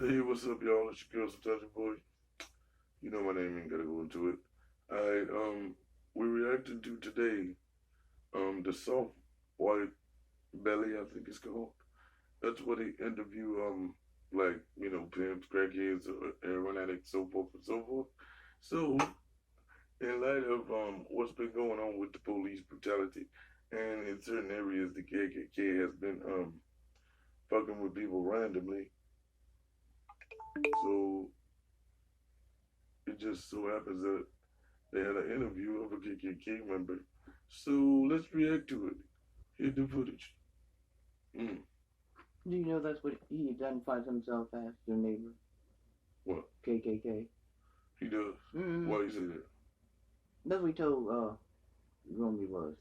Hey, what's up, y'all? It's your girl, Substantial Boy. You know my name, ain't gotta go into it. Alright, we're reacting to today, the soft white belly, I think it's called. That's what they interview, like, pimps, crackheads, heroin addicts, so forth and so forth. So, in light of, what's been going on with the police brutality, and in certain areas, the KKK has been, fucking with people randomly. So, it just so happens that they had an interview of a KKK member. So let's react to it. Hit the footage. Mm. Do you know that's what he identifies himself as, your neighbor? What? KKK. He does? Mm-hmm. Why you say that? That's what he told Romy was.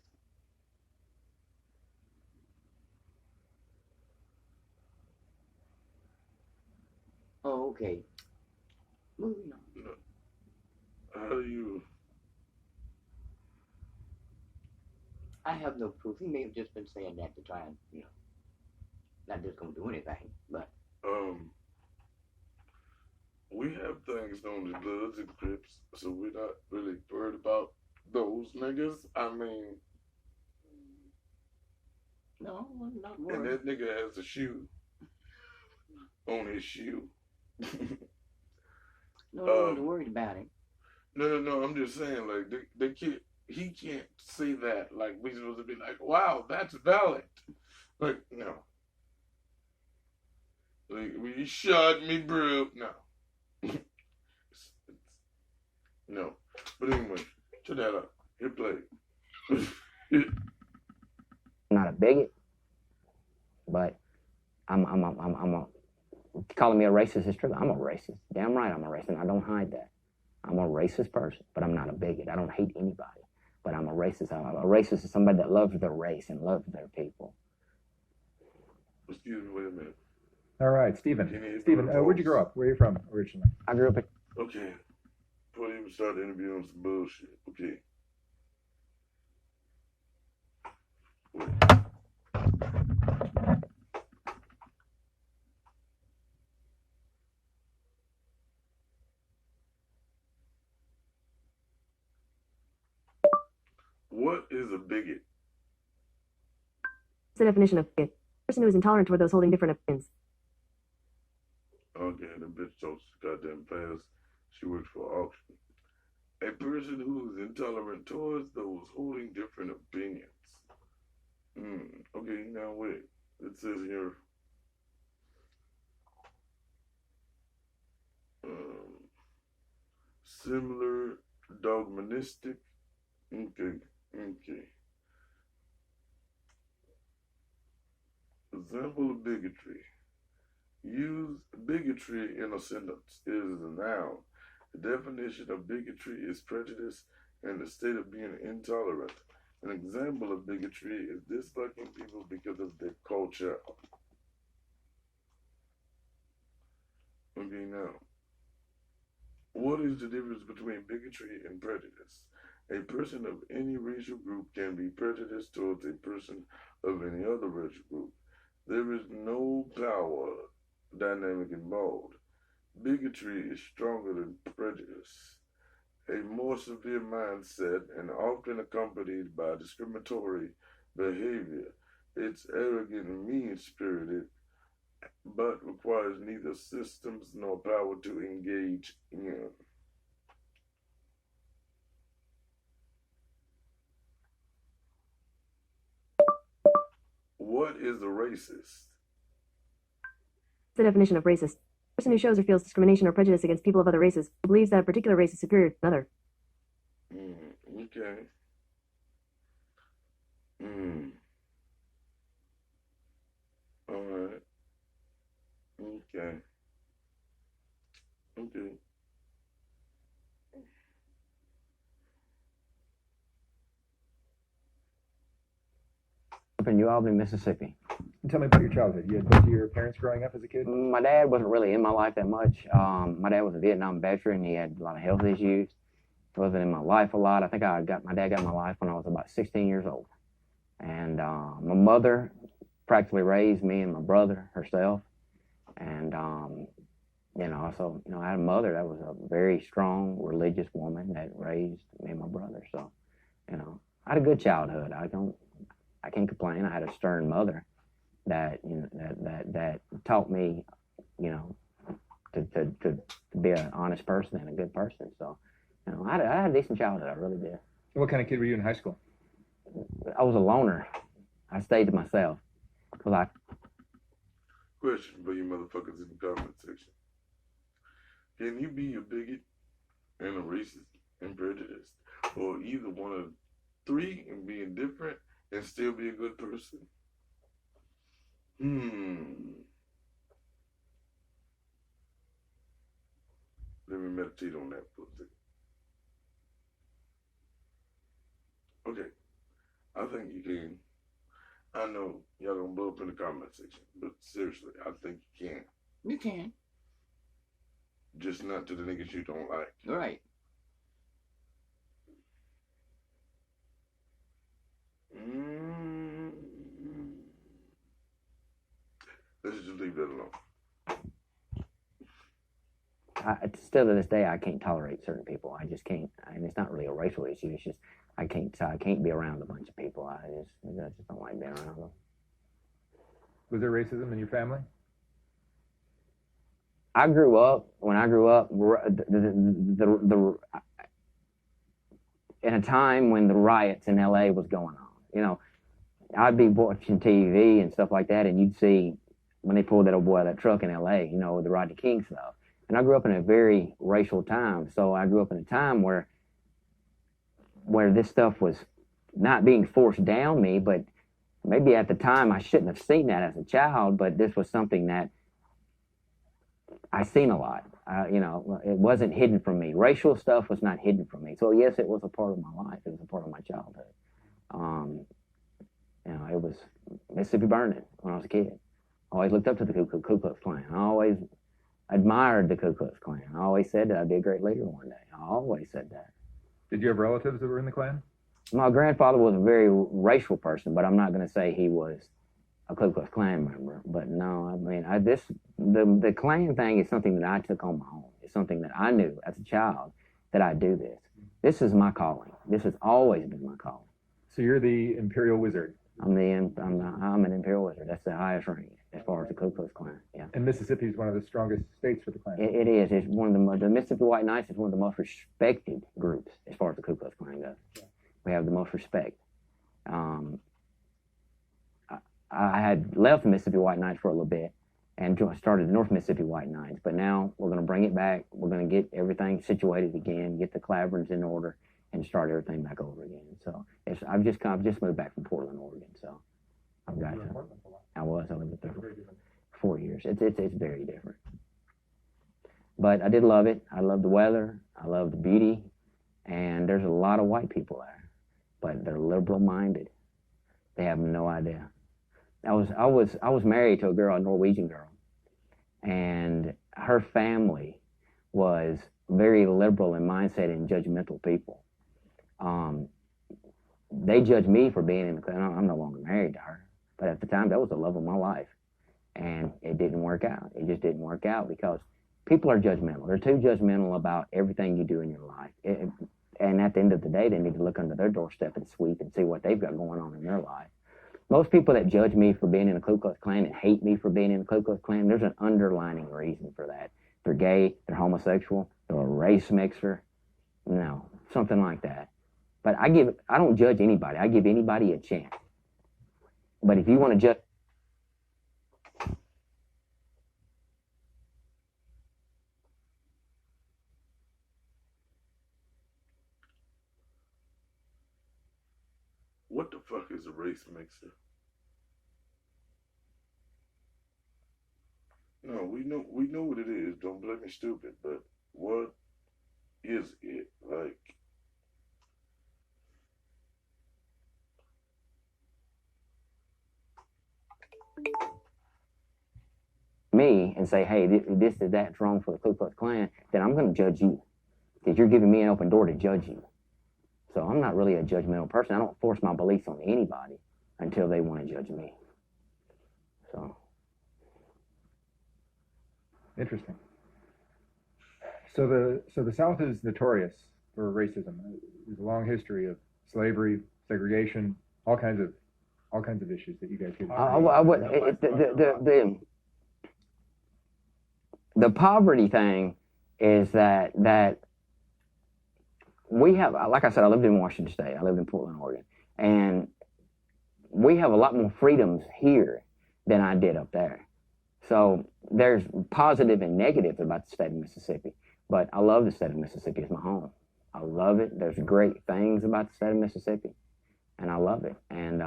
Oh, okay. Moving on. No. How do you... I have no proof. He may have just been saying that to try and, not just gonna do anything, but... We have things known as Bloods and Crips, so we're not really worried about those niggas. I mean... No, I'm not worried. And that nigga has a shoe on his shoe. No, I'm not worried about him. No, I'm just saying, like, they can't... He can't say that. Like, we supposed to be like, wow, that's valid. Like, no. Like, you shot me, bro. No. No. But anyway, check that out. Hit play. I'm not a bigot, but I'm calling me a racist is true. I'm a racist. Damn right I'm a racist. I don't hide that. I'm a racist person, but I'm not a bigot. I don't hate anybody, but I'm a racist. A racist is somebody that loves their race and loves their people. Excuse me, wait a minute. All right, Stephen. Stephen, where'd you grow up? Where are you from originally? I grew up in... Okay. Before you even start the interview on some bullshit. Okay. What is a bigot? What's the definition of bigot? A person who is intolerant toward those holding different opinions. Okay, the bitch talks goddamn fast. She works for auction. A person who is intolerant towards those holding different opinions. Okay, now wait. It says here, similar dogmatistic. Okay. Example of bigotry. Use bigotry in a sentence. It is a noun. The definition of bigotry is prejudice and the state of being intolerant. An example of bigotry is disliking people because of their culture. Okay, now, what is the difference between bigotry and prejudice? A person of any racial group can be prejudiced towards a person of any other racial group. There is no power dynamic involved. Bigotry is stronger than prejudice, a more severe mindset and often accompanied by discriminatory behavior. It's arrogant and mean-spirited, but requires neither systems nor power to engage in. What is a racist? What's the definition of racist? A person who shows or feels discrimination or prejudice against people of other races, who believes that a particular race is superior to another. Okay. Alright. Okay. Up in New Albany, Mississippi. Tell me about your childhood. You had both of your parents growing up as a kid? My dad wasn't really in my life that much. My dad was a Vietnam veteran. He had a lot of health issues. He wasn't in my life a lot. I think my dad got in my life when I was about 16 years old. And my mother practically raised me and my brother herself. And you know, also, you know, I had a mother that was a very strong religious woman that raised me and my brother. So, you know, I had a good childhood. I can't complain. I had a stern mother that, you know, that taught me, you know, to be an honest person and a good person. So, you know, I had a decent childhood. I really did. What kind of kid were you in high school? I was a loner. I stayed to myself. Cause Question for you motherfuckers in the comment section. Can you be a bigot and a racist and prejudiced? Or either one of three and be indifferent and still be a good person? Let me meditate on that for a second. Okay. I think you can. I know y'all gonna blow up in the comment section, but seriously, I think you can. You can. Just not to the niggas you don't like. Right. Let's just leave that alone. Still to this day, I can't tolerate certain people. I just can't. And it's not really a racial issue. It's just I can't be around a bunch of people. I just don't like being around them. Was there racism in your family? When I grew up, in a time when the riots in LA was going on, you know, I'd be watching TV and stuff like that, and you'd see when they pulled that old boy out of that truck in LA, you know, with the Rodney King stuff. And I grew up in a very racial time, so I grew up in a time where this stuff was not being forced down me, but maybe at the time I shouldn't have seen that as a child, but this was something that I seen a lot. You know, it wasn't hidden from me. Racial stuff was not hidden from me. So yes, it was a part of my life. It was a part of my childhood. You know, it was Mississippi Burning when I was a kid. I always looked up to the Ku Klux Klan. I always admired the Ku Klux Klan. I always said that I'd be a great leader one day. I always said that. Did you have relatives that were in the Klan? My grandfather was a very racial person, but I'm not going to say he was a Ku Klux Klan member. But no, I mean, the Klan thing is something that I took on my own. It's something that I knew as a child that I'd do this. This is my calling. This has always been my calling. So you're the Imperial Wizard. I'm an Imperial Wizard. That's the highest rank as far as the Ku Klux Klan. Yeah. And Mississippi is one of the strongest states for the Klan. It is. It's one of the Mississippi White Knights is one of the most respected groups as far as the Ku Klux Klan goes. Yeah. We have the most respect. I had left the Mississippi White Knights for a little bit and started the North Mississippi White Knights, but now we're going to bring it back. We're going to get everything situated again, get the Claverns in order, and start everything back over again. So I've just moved back from Portland, Oregon. So I've got I lived there for 4 years. It's very different, but I did love it. I love the weather. I love the beauty, and there's a lot of white people there, but they're liberal minded. They have no idea. I was married to a girl, a Norwegian girl, and her family was very liberal in mindset and judgmental people. They judged me for being in the Klan. I'm no longer married to her, but at the time that was the love of my life, and it didn't work out. It just didn't work out because people are judgmental. They're too judgmental about everything you do in your life. And at the end of the day, they need to look under their doorstep and sweep and see what they've got going on in their life. Most people that judge me for being in the Ku Klux Klan and hate me for being in the Ku Klux Klan, there's an underlining reason for that. They're gay, they're homosexual, they're a race mixer, something like that. But I don't judge anybody. I give anybody a chance. But if you want to judge, what the fuck is a race mixer? No, we know what it is. Don't blame me stupid, but what is it? Like, me and say, hey, this is that's wrong for the Ku Klux Klan, then I'm going to judge you because you're giving me an open door to judge you. So I'm not really a judgmental person. I don't force my beliefs on anybody until they want to judge me. So. Interesting. So the South is notorious for racism. There's a long history of slavery, segregation, all kinds of issues that you guys get. The poverty thing is that we have, like I said, I lived in Washington State. I lived in Portland, Oregon, and we have a lot more freedoms here than I did up there. So there's positive and negatives about the state of Mississippi, but I love the state of Mississippi. It's my home. I love it. There's great things about the state of Mississippi, and I love it. And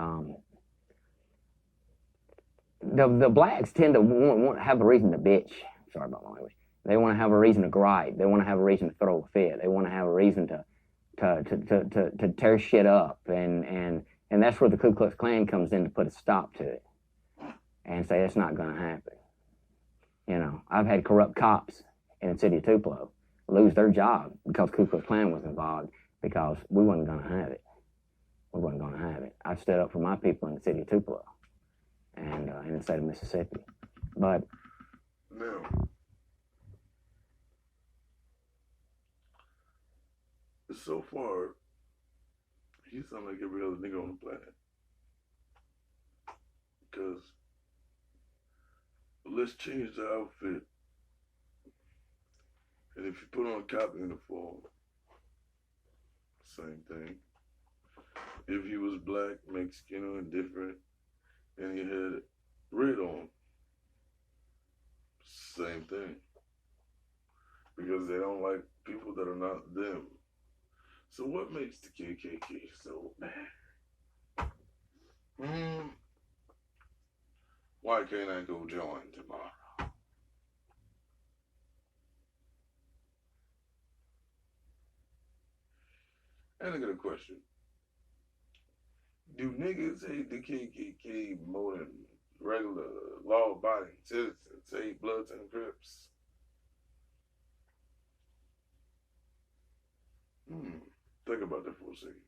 the blacks tend to want to have a reason to bitch. Sorry about my language. They want to have a reason to gripe. They want to have a reason to throw a fit. They want to have a reason to tear shit up, and that's where the Ku Klux Klan comes in to put a stop to it and say it's not going to happen. You know, I've had corrupt cops in the city of Tupelo lose their job because Ku Klux Klan was involved because we wasn't going to have it. We wasn't going to have it. I stood up for my people in the city of Tupelo and in the state of Mississippi. But now, so far, he sounds like every other nigga on the planet. Because let's change the outfit. And if you put on a cop uniform, same thing. If he was black, Mexican, or indifferent, and he had red on, same thing. Because they don't like people that are not them. So what makes the KKK so bad? Why can't I go join tomorrow? And I got a question. Do niggas hate the KKK more than regular law-abiding citizens hate Bloods and Crips? Think about that for a second.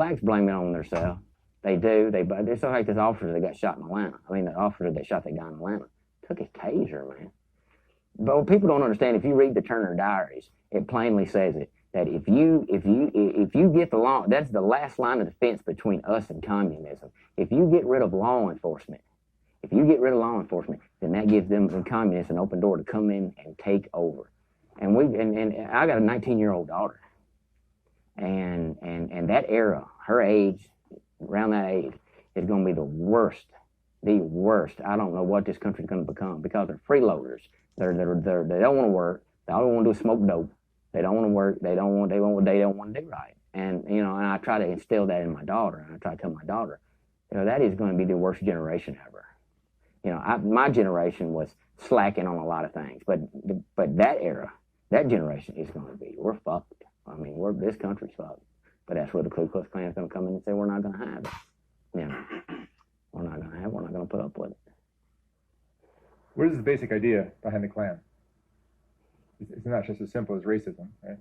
blacks blame it on themselves. They do. It's so like this officer that got shot in Atlanta. I mean, the officer that shot that guy in Atlanta took his taser, man. But what people don't understand, if you read the Turner Diaries, it plainly says it, that if you get the law, that's the last line of defense between us and communism. If you get rid of law enforcement, then that gives them, the communists, an open door to come in and take over. And I got a 19-year-old daughter, and that era, her age, around that age, is going to be the worst. I don't know what this country's going to become, because they're freeloaders. They don't want to work. All they want to do is smoke dope. They don't want to work. They don't want to do right. And and I try to instill that in my daughter. And I try to tell my daughter, that is going to be the worst generation ever. My generation was slacking on a lot of things, but that era, that generation is going to be, we're fucked. I mean, this country's fucked. But that's where the Ku Klux Klan is going to come in and say, we're not going to have it. We're not going to put up with it. What is the basic idea behind the Klan? It's not just as simple as racism, right?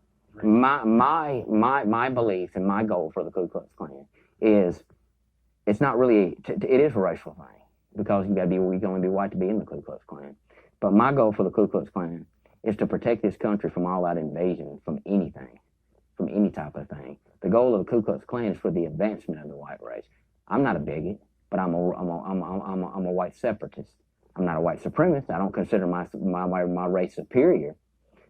My belief and my goal for the Ku Klux Klan is, it's not really, it is a racial thing, because you can only be white to be in the Ku Klux Klan. But my goal for the Ku Klux Klan is to protect this country from all out invasion, from anything, from any type of thing. The goal of the Ku Klux Klan is for the advancement of the white race. I'm not a bigot, but I'm a white separatist. I'm not a white supremacist. I don't consider my race superior.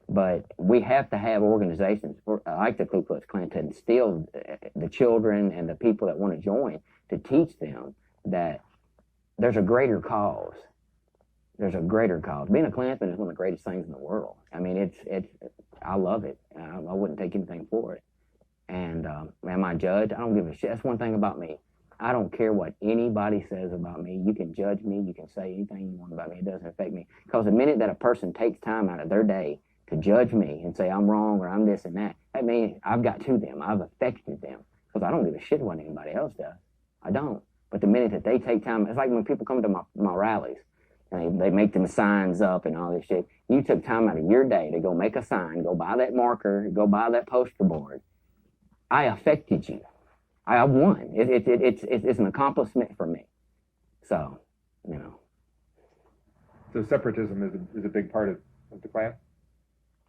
But we have to have organizations like the Ku Klux Klan to instill the children and the people that want to join, to teach them that there's a greater cause. There's a greater cause. Being a Klansman is one of the greatest things in the world. I mean, I love it. I wouldn't take anything for it. And am I judged? I don't give a shit. That's one thing about me. I don't care what anybody says about me. You can judge me. You can say anything you want about me. It doesn't affect me. Because the minute that a person takes time out of their day to judge me and say I'm wrong or I'm this and that means I've got to them. I've affected them. Because I don't give a shit what anybody else does. I don't. But the minute that they take time, it's like when people come to my rallies and they make them signs up and all this shit. You took time out of your day to go make a sign, go buy that marker, go buy that poster board. I affected you. I won. It's an accomplishment for me. So, So separatism is a big part of the Klan.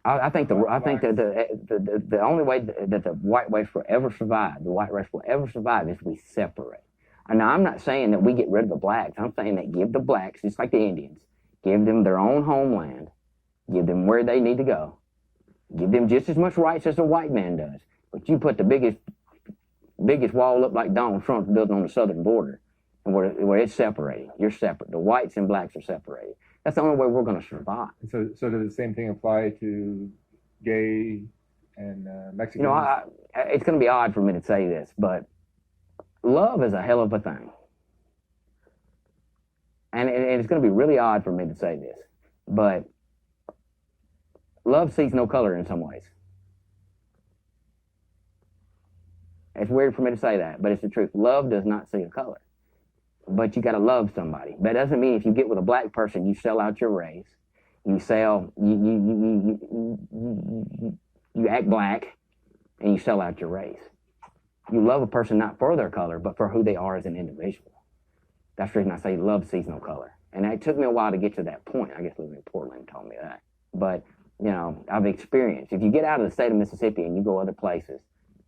I think the only way that the white race will ever survive, is we separate. And now I'm not saying that we get rid of the blacks. I'm saying that give the blacks, just like the Indians, give them their own homeland, give them where they need to go, give them just as much rights as the white man does. But you put the biggest wall up like Donald Trump's building on the southern border, and where it's separated. You're separate. The whites and blacks are separated. That's the only way we're going to survive. So does the same thing apply to gay and Mexicans? You know, it's going to be odd for me to say this, but love is a hell of a thing. And it's going to be really odd for me to say this, but love sees no color in some ways. It's weird for me to say that, but it's the truth. Love does not see a color. But you got to love somebody. That doesn't mean if you get with a black person, you sell out your race. You act black, and you sell out your race. You love a person not for their color, but for who they are as an individual. That's the reason I say love sees no color. And it took me a while to get to that point. I guess living in Portland taught me that. But, you know, I've experienced. If you get out of the state of Mississippi and you go other places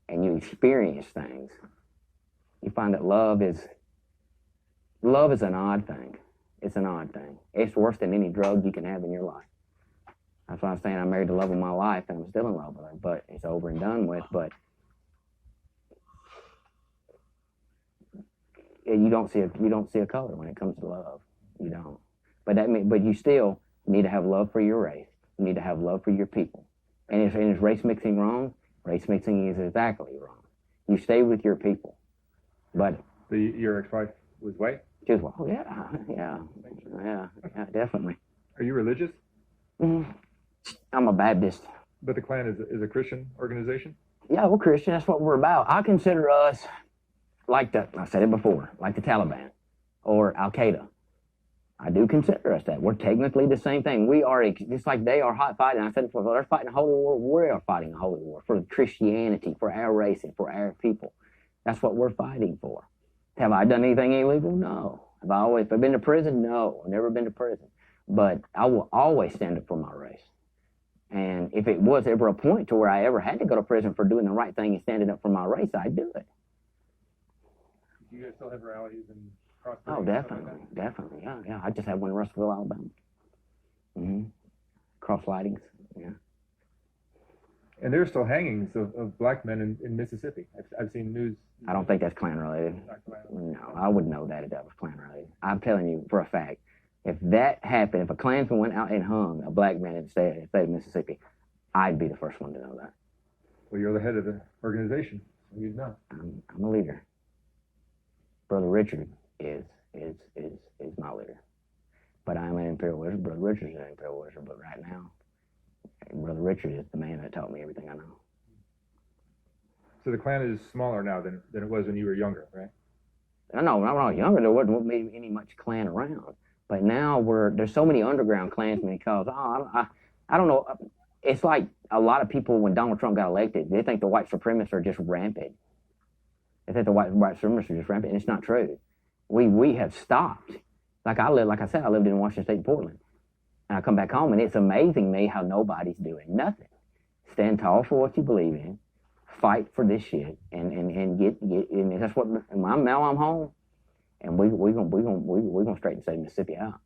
and you experience things, you find that love is an odd thing. It's an odd thing. It's worse than any drug you can have in your life. That's why I'm saying I married the love of my life and I'm still in love with her, but it's over and done with. But you don't see a color when it comes to love. You don't. But you still need to have love for your race. You need to have love for your people. And is race mixing wrong? Race mixing is exactly wrong. You stay with your people. But your ex-wife was white? Just, well, yeah, definitely. Are you religious? Mm-hmm. I'm a Baptist. But the Klan is a Christian organization? Yeah, we're Christian. That's what we're about. I consider us I said it before, like the Taliban or Al-Qaeda. I do consider us that. We're technically the same thing. We are, just like they are hot fighting. I said it before, they're fighting a holy war. We are fighting a holy war for Christianity, for our race, and for our people. That's what we're fighting for. Have I done anything illegal? No. Have I been to prison? No. I've never been to prison. But I will always stand up for my race. And if it was ever a point to where I ever had to go to prison for doing the right thing and standing up for my race, I'd do it. Do you guys still have rallies and cross? Oh, definitely. Yeah. I just had one in Russellville, Alabama. Mm-hmm. Cross lightings. Yeah. And there are still hangings of black men in Mississippi. I've seen news. I don't think that's Klan related. No, I would know that if that was Klan related. I'm telling you for a fact, if that happened, if a Klansman went out and hung a black man in the state of Mississippi, I'd be the first one to know that. Well, you're the head of the organization, so you'd know. I'm a leader. Brother Richard is my leader. But I'm an Imperial Wizard. Brother Richard is an Imperial Wizard. But right now, Brother Richard is the man that taught me everything I know. So the Klan is smaller now than it was when you were younger, right? No, when I was younger, there wasn't any much Klan around. But now there's so many underground Klansmen because, I don't know. It's like a lot of people, when Donald Trump got elected, they think the white supremacists are just rampant. They think the white supremacists are just rampant, and it's not true. We have stopped. Like I said, I lived in Washington State, Portland. And I come back home, and it's amazing me how nobody's doing nothing. Stand tall for what you believe in. Fight for this shit, and get and that's what. Now I'm home, and we're gonna straighten the state of Mississippi out.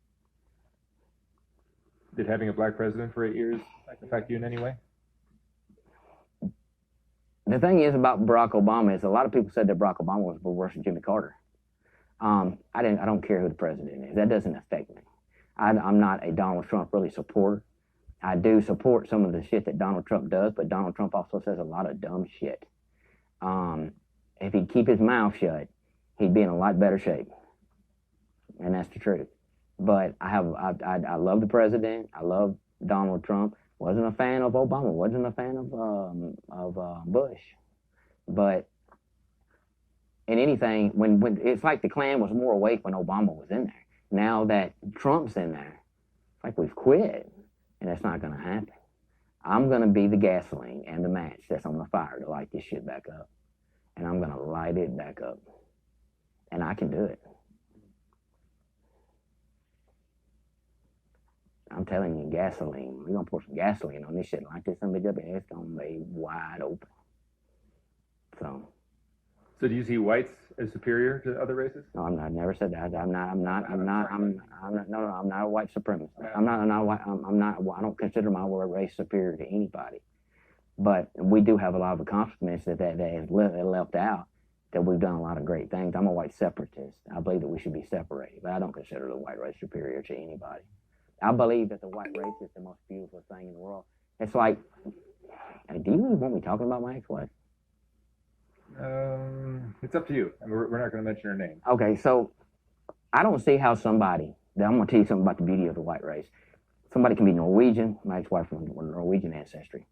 Did having a black president for 8 years affect you in any way? The thing is about Barack Obama is a lot of people said that Barack Obama was worse than Jimmy Carter. I don't care who the president is. That doesn't affect me. I'm not a Donald Trump really supporter. I do support some of the shit that Donald Trump does, but Donald Trump also says a lot of dumb shit. If he'd keep his mouth shut, he'd be in a lot better shape. And that's the truth. But I love the president. I love Donald Trump. Wasn't a fan of Obama. Wasn't a fan of Bush. But in anything, when it's like the Klan was more awake when Obama was in there. Now that Trump's in there, it's like we've quit. And that's not going to happen. I'm going to be the gasoline and the match that's on the fire to light this shit back up. And I'm going to light it back up. And I can do it. I'm telling you, gasoline. We're gonna pour some gasoline on this shit like this, and it's gonna be wide open. So So do you see whites as superior to other races? no, I've never said that. I'm not a white supremacist. I'm not a white. I don't consider my race superior to anybody. But we do have a lot of accomplishments that have left out. That we've done a lot of great things. I'm a white separatist. I believe that we should be separated, but I don't consider the white race superior to anybody. I believe that the white race is the most beautiful thing in the world. It's like, do you really want me talking about my ex-wife? It's up to you. I mean, we're not going to mention her name. Okay, so I don't see how somebody, I'm going to tell you something about the beauty of the white race. Somebody can be Norwegian, my ex-wife from Norwegian ancestry.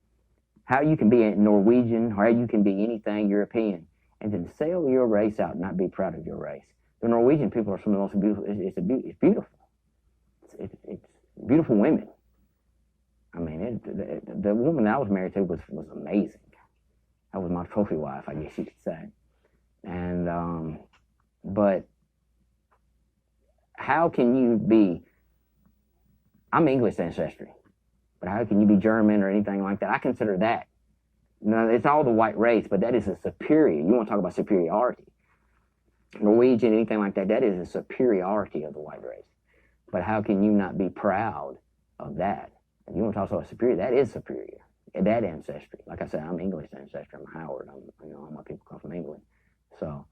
How you can be Norwegian, or how you can be anything European, and then sell your race out and not be proud of your race. The Norwegian people are some of the most beautiful. It's beautiful. It's beautiful women. I mean, the woman that I was married to was amazing. That was my trophy wife, I guess you could say. And but how can you be? I'm English ancestry, but how can you be German or anything like that? I consider that. No, it's all the white race, but that is a superior. You want to talk about superiority. Norwegian, anything like that, that is a superiority of the white race. But how can you not be proud of that? If you want to talk about superior, that is superior. That ancestry. Like I said, I'm English ancestry. I'm Howard. All my people come from England. So,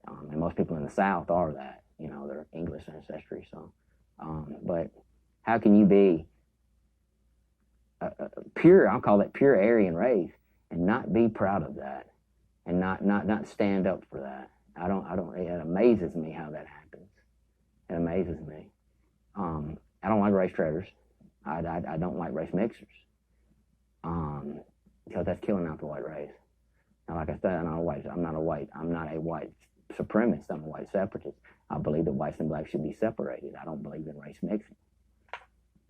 and most people in the South are that. They're English ancestry. So, but how can you be pure? I'll call it pure Aryan race. And not be proud of that, and not stand up for that. I don't. It amazes me how that happens. It amazes me. I don't like race traitors. I don't like race mixers. Because that's killing out the white race. Now, like I said, I'm not a white supremacist. I'm a white separatist. I believe that whites and blacks should be separated. I don't believe in race mixing.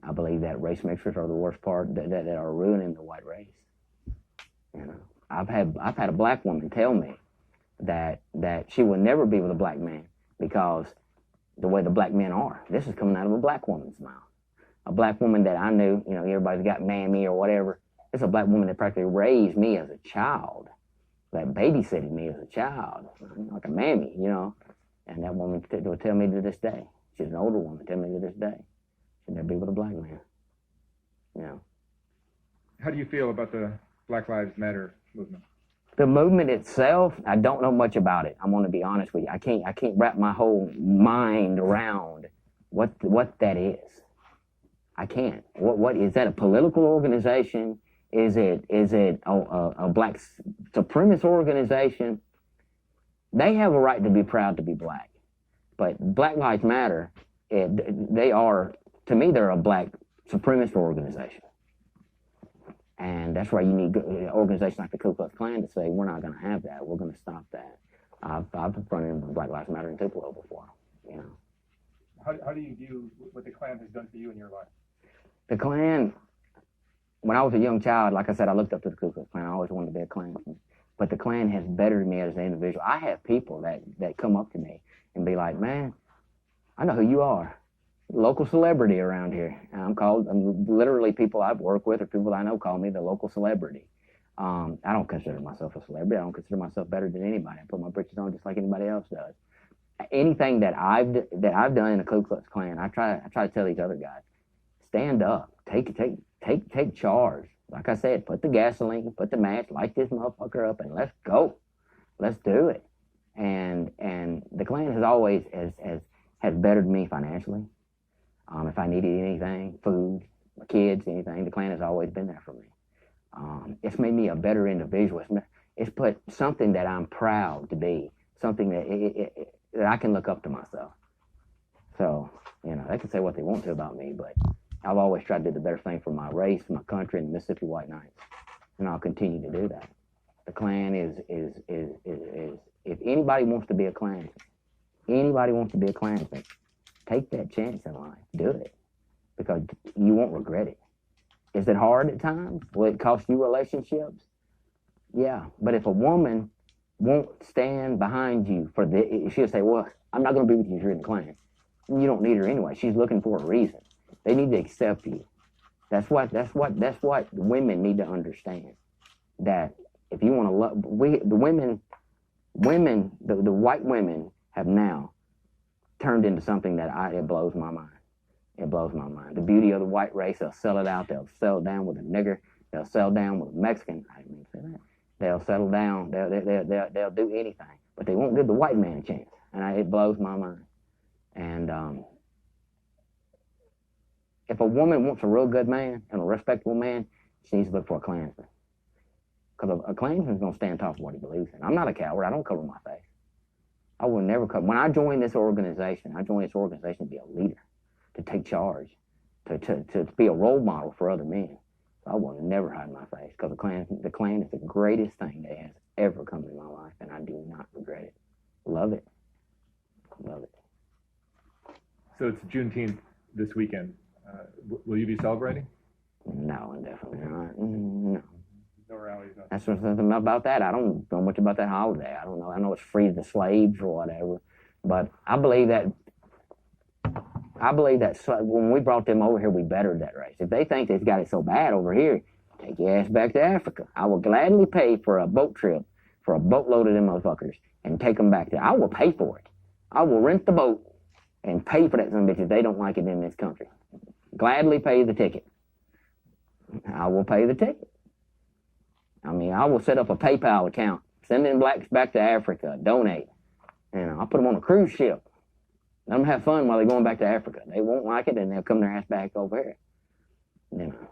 I believe that race mixers are the worst part that are ruining the white race. I've had a black woman tell me that she will never be with a black man because the way the black men are. This is coming out of a black woman's mouth. A black woman that I knew, everybody's got mammy or whatever. It's a black woman that practically raised me as a child, that babysitted me as a child, like a mammy, And that woman will tell me to this day. She's an older woman, tell me to this day. She'll never be with a black man. How do you feel about the Black Lives Matter movement? The movement itself, I don't know much about it. I'm going to be honest with you. I can't wrap my whole mind around what that is. I can't. What is that? A political organization? Is it a black supremacist organization? They have a right to be proud to be black, but Black Lives Matter, to me, they're a black supremacist organization. And that's why you need an organization like the Ku Klux Klan to say, we're not going to have that. We're going to stop that. I've run into Black Lives Matter in Tupelo before, How do you view what the Klan has done for you in your life? The Klan, when I was a young child, like I said, I looked up to the Ku Klux Klan. I always wanted to be a Klansman. But the Klan has bettered me as an individual. I have people that come up to me and be like, man, I know who you are. Local celebrity around here. And literally people I've worked with or people I know call me the local celebrity. I don't consider myself a celebrity. I don't consider myself better than anybody. I put my britches on just like anybody else does. Anything that I've done in the Ku Klux Klan, I try to tell these other guys, stand up, take charge. Like I said, put the gasoline, put the match, light this motherfucker up, and let's go. Let's do it. And the Klan has always has bettered me financially. If I needed anything, food, my kids, anything, the Klan has always been there for me. It's made me a better individual. It's put something that I'm proud to be, something that I can look up to myself. So, they can say what they want to about me, but I've always tried to do the better thing for my race, my country, and the Mississippi White Knights. And I'll continue to do that. The Klan is if anybody wants to be a Klansman, take that chance in life. Do it. Because you won't regret it. Is it hard at times? Will it cost you relationships? Yeah. But if a woman won't stand behind you she'll say, well, I'm not going to be with you if you're in the Klan. You don't need her anyway. She's looking for a reason. They need to accept you. That's what women need to understand. That if you want to love, the white women have now turned into something that it blows my mind. It blows my mind. The beauty of the white race, they'll sell it out. They'll sell down with a nigger. They'll sell down with a Mexican. I didn't mean to say that. They'll settle down. They'll do anything, but they won't give the white man a chance. And it blows my mind. And if a woman wants a real good man and a respectable man, she needs to look for a Klansman. Because a Klansman's going to stand tall for what he believes in. I'm not a coward. I don't cover my face. I will never cover. When I joined this organization, to be a leader, to take charge, to be a role model for other men. So I will never hide my face because the Klan is the greatest thing that has ever come in my life, and I do not regret it. Love it. Love it. So it's Juneteenth this weekend. Will you be celebrating? No, definitely not. No. No rallies. Nothing. That's something about that. I don't know much about that holiday. I don't know. I know it's free to the slaves or whatever, but I believe that when we brought them over here, we bettered that race. If they think they've got it so bad over here, take your ass back to Africa. I will gladly pay for a boat trip for a boatload of them motherfuckers and take them back there. I will pay for it. I will rent the boat and pay for that son of a bitch if they don't like it in this country. Gladly pay the ticket. I will pay the ticket. I mean, I will set up a PayPal account, send them blacks back to Africa, donate. And I'll put them on a cruise ship. Let them have fun while they're going back to Africa. They won't like it, and they'll come their ass back over here. You know.